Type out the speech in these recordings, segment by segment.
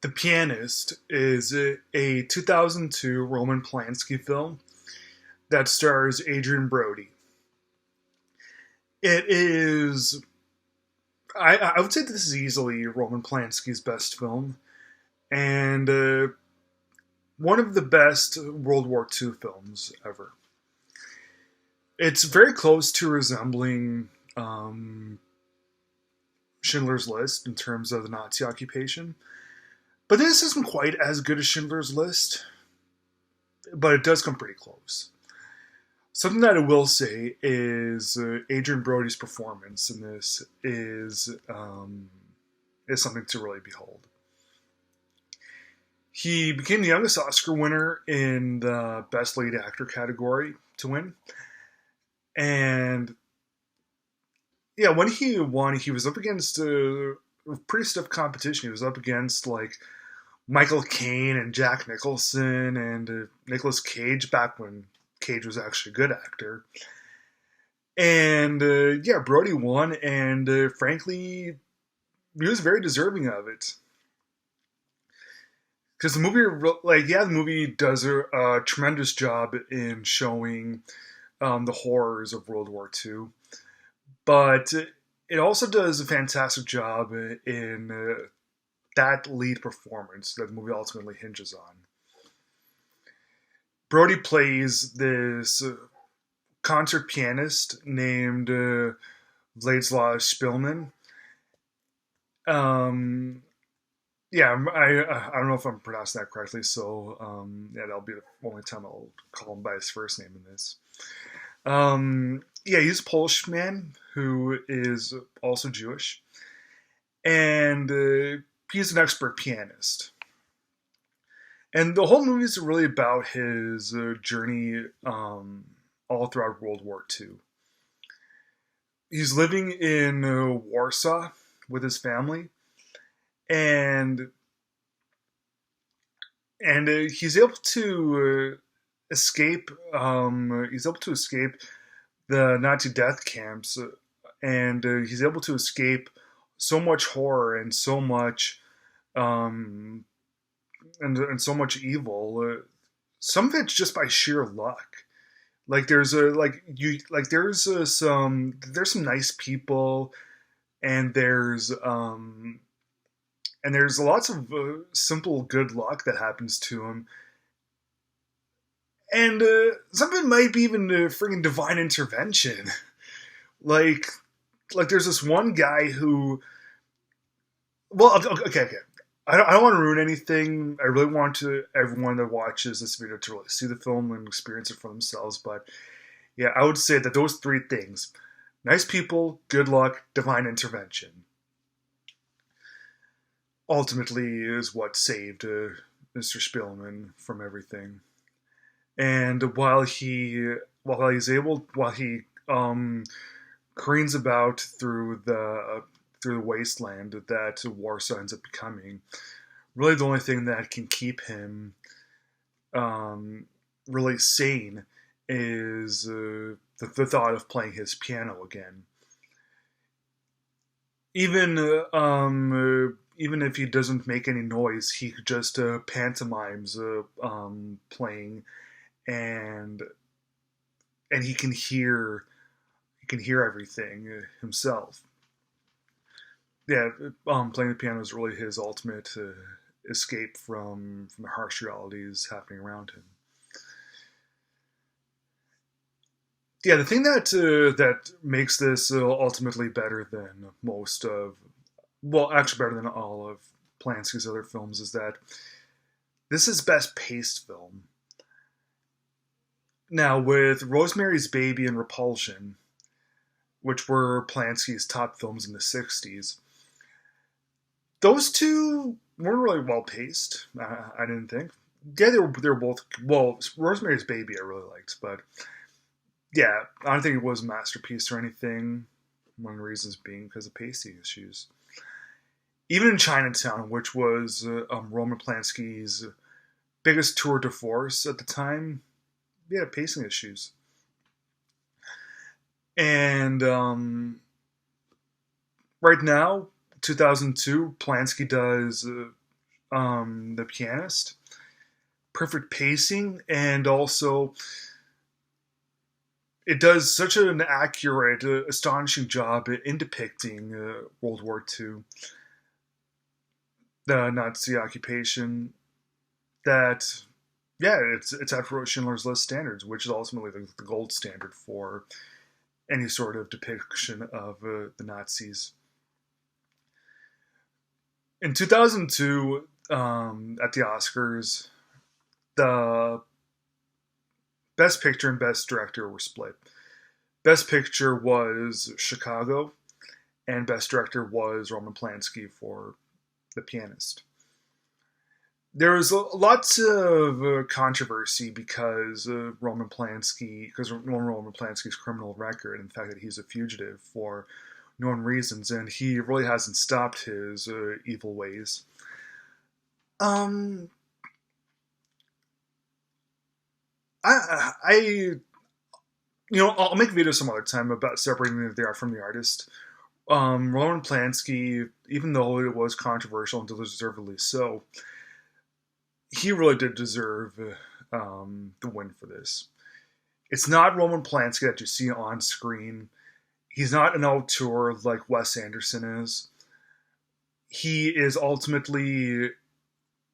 The Pianist is a 2002 Roman Polanski film that stars Adrian Brody. It is, I would say this is easily Roman Polanski's best film, and one of the best World War II films ever. It's very close to resembling Schindler's List in terms of the Nazi occupation, but this isn't quite as good as Schindler's List, but it does come pretty close. Something that I will say is Adrian Brody's performance in this is something to really behold. He became the youngest Oscar winner in the Best Lead Actor category to win, and yeah, when he won, he was up against a pretty stiff competition. He was up against like Michael Caine and Jack Nicholson and Nicolas Cage back when Cage was actually a good actor. And yeah, Brody won, and frankly, he was very deserving of it. Because the movie, the movie does a tremendous job in showing the horrors of World War II, but it also does a fantastic job in that lead performance that the movie ultimately hinges on. Brody plays this concert pianist named Vladislav Spilman. I don't know if I'm pronouncing that correctly, so that'll be the only time I'll call him by his first name in this. He's a Polish man who is also Jewish, and he's an expert pianist. And the whole movie is really about his journey all throughout World War II. He's living in Warsaw with his family, and he's able to escape. He's able to escape the Nazi death camps, and he's able to escape so much horror and so much and so much evil. Some of it's just by sheer luck. Like there's some nice people, and there's lots of simple good luck that happens to him, and some of it might be even friggin' divine intervention. like there's this one guy who, okay. I don't want to ruin anything. I really want everyone that watches this video to really see the film and experience it for themselves. But yeah, I would say that those three things: nice people, good luck, divine intervention, ultimately is what saved Mr. Spielman from everything. And while he careens about through the wasteland that Warsaw ends up becoming, really the only thing that can keep him really sane is the thought of playing his piano again. Even if he doesn't make any noise, he just pantomimes playing, and he can hear everything himself. Yeah, playing the piano is really his ultimate escape from the harsh realities happening around him. Yeah, the thing that makes this ultimately better than actually better than all of Polanski's other films is that this is his best paced film. Now, with Rosemary's Baby and Repulsion, which were Polanski's top films in the 60s, those two weren't really well paced. I didn't think. Yeah, they were both. Well, Rosemary's Baby I really liked, but yeah, I don't think it was a masterpiece or anything. One of the reasons being because of pacing issues. Even in Chinatown, which was Roman Polanski's biggest tour de force at the time, yeah, pacing issues. And right now, 2002, Polanski does The Pianist. Perfect pacing, and also it does such an accurate, astonishing job in depicting World War II, the Nazi occupation. That, yeah, it's at Schindler's List standards, which is ultimately the gold standard for any sort of depiction of the Nazis. In 2002, at the Oscars, the Best Picture and Best Director were split. Best Picture was Chicago, and Best Director was Roman Polanski for The Pianist. There was lots of controversy because Roman Polanski's criminal record and the fact that he's a fugitive for known reasons, and he really hasn't stopped his evil ways. Um, I I'll make a video some other time about separating the art from the artist. Roman Polanski, even though it was controversial and deservedly so, he really did deserve the win for this. It's not Roman Polanski that you see on screen. He's not an auteur like Wes Anderson is. He is ultimately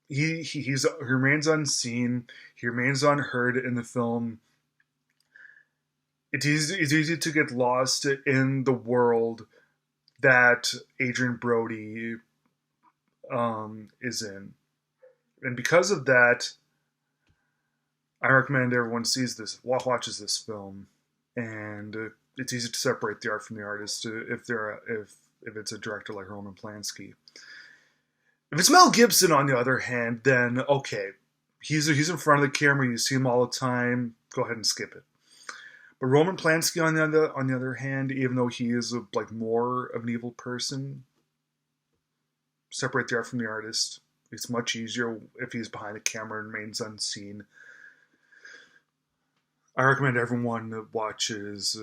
he remains unseen. He remains unheard in the film. It's easy to get lost in the world that Adrian Brody is in, and because of that, I recommend everyone watches this film, and it's easy to separate the art from the artist if it's a director like Roman Polanski. If it's Mel Gibson, on the other hand, then okay, he's in front of the camera, you see him all the time. Go ahead and skip it. But Roman Polanski, on the other hand, even though he is like more of an evil person, separate the art from the artist. It's much easier if he's behind the camera and remains unseen. I recommend everyone watches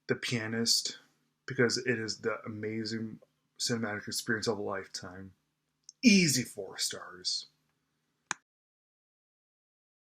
The Pianist because it is the amazing cinematic experience of a lifetime. Easy 4 stars.